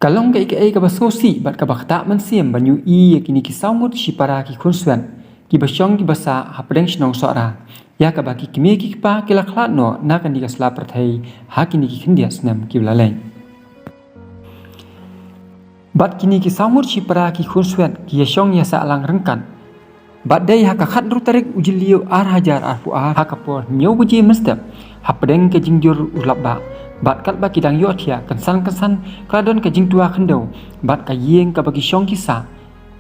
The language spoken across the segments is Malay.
Kalong ka ika ka basosi bat ka bakta man siam banyu I kini ki saungut si para ki khunsuan ki basyong ki basa hapdeng shnong sora ya ka baki kimi ki pa ki lakhlat no na kan di ka sla prathai ha kini ki khindia snam ki blalai bat kini ki saungut si para ki khunsuan ki yasyong ya sa alang rengkan bat dai ha ka khat ru tarik ujiliu ar hajar ar pu ha ka por nyau buji mestap hapdeng ke jingjur ulap ba bat kat ba kidang yo thia kansan kladon ka jingtua khendau bat ka yeng ka bagi syong kisa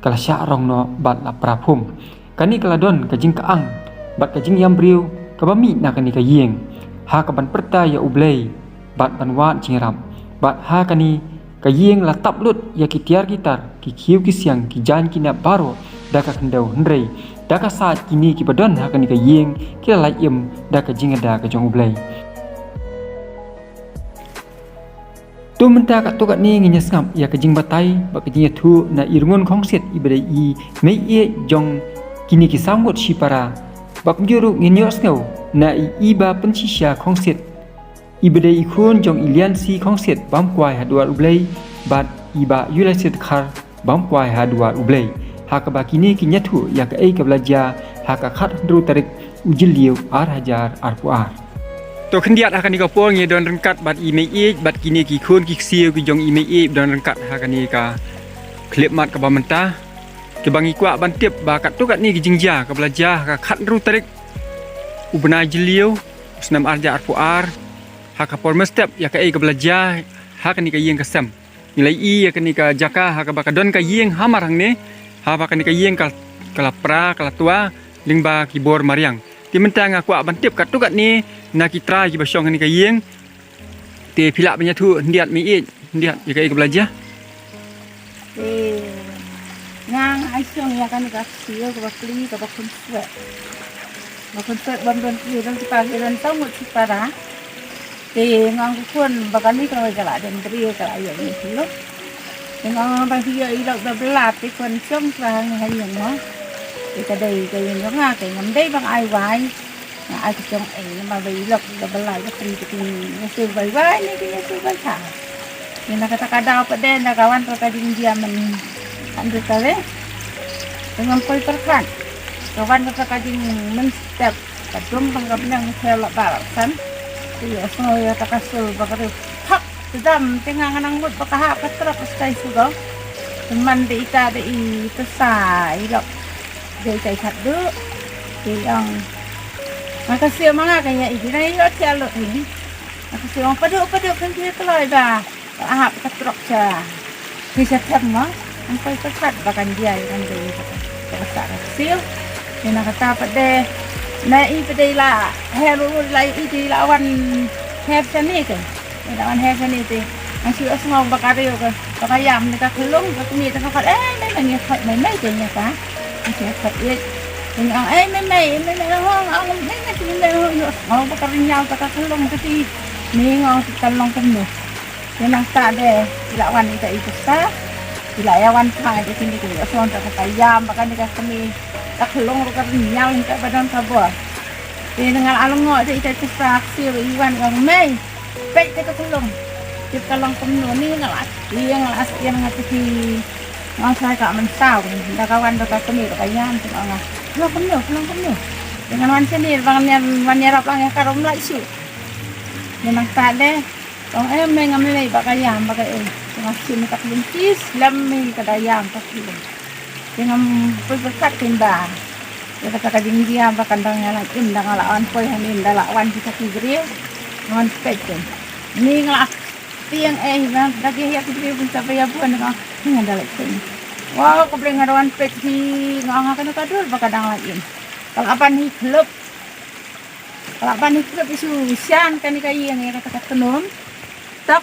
kala sya rong no bat la prapum kani kladon ka jing ka ang bat ka jing yam briu ka bami na kani ka yeng ha ka ban perta ya ublei bat ban wan chingrap bat ha kani ka yeng la tap lut ya ki tiar gitar ki khiu ki siang ki jan ki na baro da ka khendau hendrei da ka saat kini ki badon ha kani ka yeng ki la im da ka jing da ka jong ublei tu menta kat tu kat ni nginya ngap ya kejing batai ba kejing thu na irngon khongset ibadai I mei e jong kini ki samgot si para ba penjuru nginyo snau na I ba pensisya khongset ibadai khun jong ilian si khongset bam kwai hadua ublei bat iba yulaset khar bam kwai hadua ublei ha ka ba kini ki nyathu ya ka ei ka belajar ha ka khat dru tarik ujil liu ar hajar ar puar to khendiat akan ka pol ngi don rengkat bat I mei e bat kini ki khun ki siu ki jong I mei e don rengkat akan ka klip mat ka ba mentah ke bangi kwa ban tiep ba kat tu kat ni ki jingja ka belajar ka khat ru tarik ubna jiliu snam arja arpu ar ha ka por mestep ya ka ei ka belajar ha kan ka yeng ka sam nilai I ya kan ka jaka ha ka ba ka don ka yeng hamar hang ne ha ba kan ka yeng ka kala pra kala tua lingba ki bor mariang ti mentang aku ban tiep kat tu kat ni na kitra ki basyong ni ka yeng te phila banya thu ndiat mi e ndiat ya ka belajar ngang ai syong ya kan ka siu ka bakli ka bakun swe bam don ki don pa ki don tau mut para te ngang ku kun bakali ka jala den tri ka ayo ni lo ngang ba hi I lo da blat ti kun syong sa ngai yang no ka dei ka yang nga ka ngam dei bang ai wai ai cái trong ấy mà vì lộc là bên lại cái như sư vậy vậy như cái sư vậy thả nên là kata kadau pada na kawan kata dia men andu tale dengan koi terkan kawan kata kading men step kadung tanggap nang sel balasan iya so ya takasul bakare hak sedam tengah nang mut bakaha patra pastai sudo teman de ita de I tesai lok de cai khadu thì ông makasih mga kanya idinay yo tialo ini makasih ang padu kan dia kelai ba ahap katrok sa bisa terma ang pai pakat bakan dia kan dia kata sil ina kata pade na I pade la heru lai I lawan have sani ke lawan have sani te masih asma bakari yo ka kayam ni ka kulong ka kumi ta ka mai ngi khat mai te nya ka masih khat ye ang may hong ang may ang bakarinya ka kalong kasi ningaw sa talong kamo yan ang tade ilawan ita itusta ilayawan pa ito hindi ko ason ta kayam baka ni kami taklong bakarinya ita badan kabo yan ang along ngo ita itusta siyo iwan ang may pek ka kalong ito kalong kamo ni ngalas yang ngalas yang ngati ang saya ka man saw dakawan ka kami kayam sa nga lo kemno dengan wan sini wan nyarap lang ya karom lai su memang tade tong mengamai bakayam bakai ngasin tak lintis lam kadayam tak lu dengan berkat timba ya kata kading dia bakandang ngalang im dang lawan poi hanin dalawan kita kigri ngon peken ni ngalak tiang bang dagi ya kigri pun sampai ya buan dengan dalek ini wow kebleng ngadawan pet hi ngangakan kadul bakadang lain kalau apa nih klub isu sian kan kai yang kata tenun tak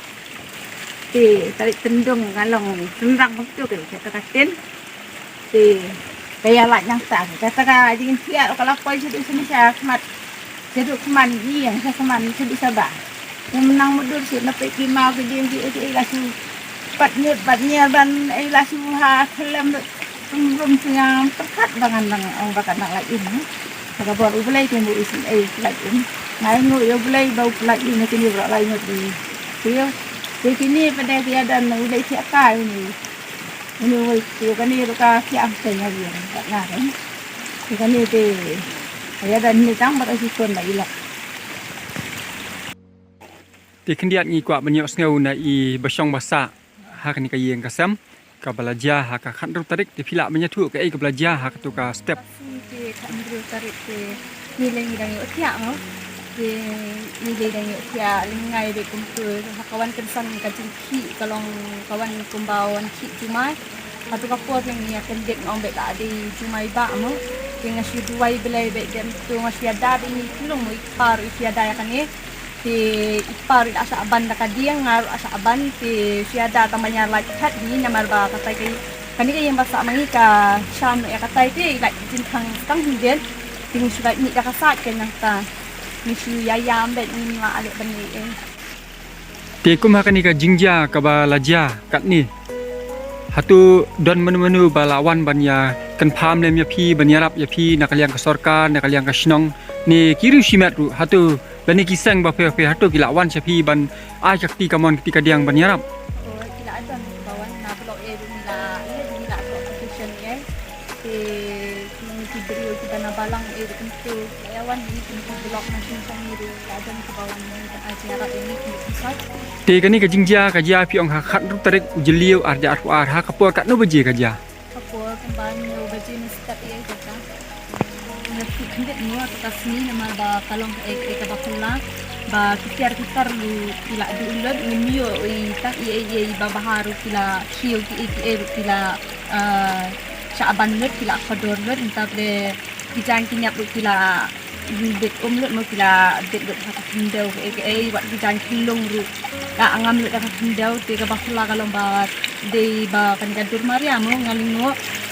tarik tendung ngalong tendang betul ke kata katen kaya lah yang tak kata dingin siap kalau kau jadi sini saya kemat jadi keman yang saya keman jadi sabah yang menang mudur sih nape kimau ke dia lasu batnya ban lasu ha kelam rum yang terkat dengan orang bakat nak lain Saka buat ubelai timbul isin lagi ngai ngui ubelai bau lagi ni kini berak lain di dia Di sini pada dia ada mulai siapa ini. Ini itu kan ini luka siapa saya dia tak ngaran. Kan ini dia ada ni tang pada sikon lagi lah. Ti kendiat ngi kwa banyak sngau na I basong basa hak ni ka yeng kasam ka belajar hak ka khan tarik ti phila banyak tu ka ai ka belajar hak tu ka step Di kan tarik di nilai nilai usia mo. Di nilai nilai usia lingai de kumpul kawan kensan ka cingki kalong kawan kumbawan ki cumai. Atau kapur yang ni akan dek ngombek tak di cumai ba mo. Dengan si duai belai bek dem tu masih ada ini belum ipar isi ada kan ni. Ti ipar asa aban da kadia ngar asa aban ti siada tamanya like hat ni namar ba katai kai kani kai yang basa mangi ka syam ya katai ti like jintang tang hinden ting sudah ni da kasat kan nang ta ni si yayam bet ni ma ale bani ti kum hak ni ka jingja ka belajar kat ni hatu don menu-menu balawan banya kan pham lem ya phi banya rap ya phi nakaliang ka sarkar nakaliang ka shnong ni kiru shimat ru hatu Bani kisang ba pe hatu kila wan sapi ban ai jakti kamon ketika diang ban yarap. Oh kila ada kawan na blok e nila nila competition ye. Ti brio kita na balang e tentu lawan ni tentu blok na sing ni ada ke bawah ni acara ini kisah. Te kani ka jingja ka ja pi ong ha khat ru tarik ujeliu arja ar ha kapur kat no beje ka ja. Kapur kembang no beje ni step ye kita. Ngerti kendet no atas ni nama ba kalong ka bakula ba kitar lu kila di ulad ngimio I tak I ba baharu kila kiu ki kila saaban lut kila kodor lut entah de kijang kinyap lut kila bet lut mo kila bet lut ha kindau wat kijang kilong ru ka angam lut ha kindau te ka bakula kalong ba de ba kan gadur maria mo ngalingo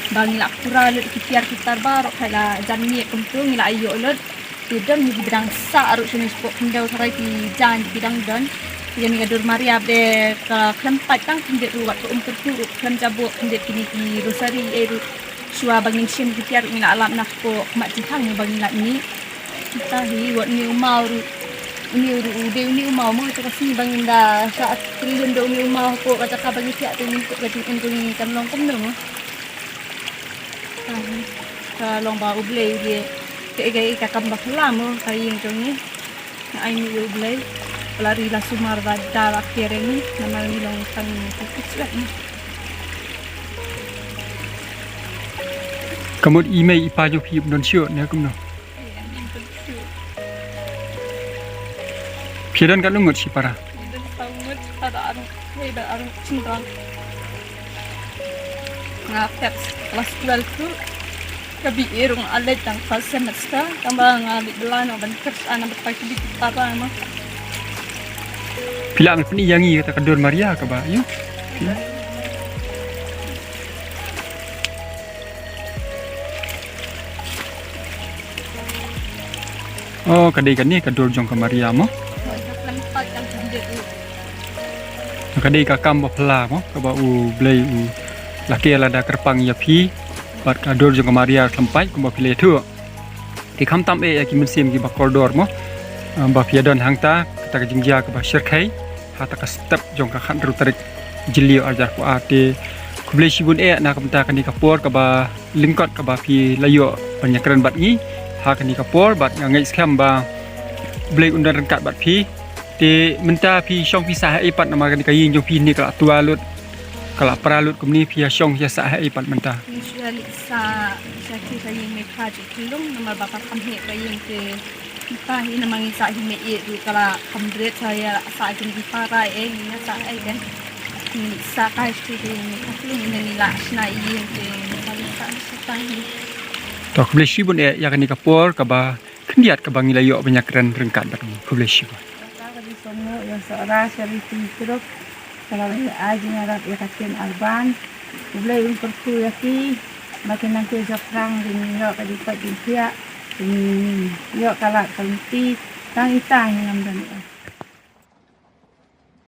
bangila pura lut kitar barok kala janni kumtu ngila ayo lut tidam ni bidang sa aru sini spok kendau sarai ti jan bidang don yang ni gadur maria be ka klempat tang kendet ruat ko tu klem jabo kendet kini ki rosari eru sua bangin sim kitar ngila alam nak ko mak jihang bangila ni kita hi wat ni umau ru ni ru de ni umau mo to kasi bangin da saat triliun do ni umau ko kata ka bangin sia tu ni ko gati ungkung kan long kom no ka long ba ublei dia kaya kakam bakla mo kayin to ni na ay ni ublei pelari la sumar da dala kere ni naman nilang tang kukuswat ni Kamut email ipajo pi don sio ne kum no. Piran kan lungut si para. Sangat ada arung cinggang ngapet kelas 12 tu kabi irung alet tang kelas semester tambah ngambil belan ban kers ana berpakai di apa mah Pila ang peni yangi kata kador Maria ka ba yu. Oh kadai kan ni kador jong ka Maria mo. lempat yang sendiri tu Kadai ka kam ba pla mo ka ba u blai u laki ala da kerpang ya pi bat kador jong ka Maria klempai ku ba pile tu. Ki kham tam e ki musim ki ba koridor mo. Ba piadon hangta kata ka jingja ka ba shirkai hata ka step jong ka khan ru tarik jilio ajar ku ate ku blai sibun e na ka benta kan ni kapor ka ba lingkot ka ba pi layo panyakran bat ni ha kan ni kapor bat ngai skam ba blai undan rengkat bat pi te menta pi syong pisah ai pat nama kan kayin jong pi ni kala tualut kala pralut kumni pi syong ya sa ai pat menta usually sa kita yang mereka jelung nama bapak kami yang ke kita ini namanya sa hime itu kalau kambret saya sa jeng di para ini sa kan sa kai itu ini ini lah na ini ke kalau sa ini to ku blai sibun e ya kan ni kapor ka ba kendiat ka bangi layo panyakran rengkat bat ku blai sibun di sono yang seorang syarif terus kalau aja ngarap ya kasihan alban boleh untuk yaki makin nanti japrang ini yo kadi pat dia ini yo kalak kalti tang itang yang dan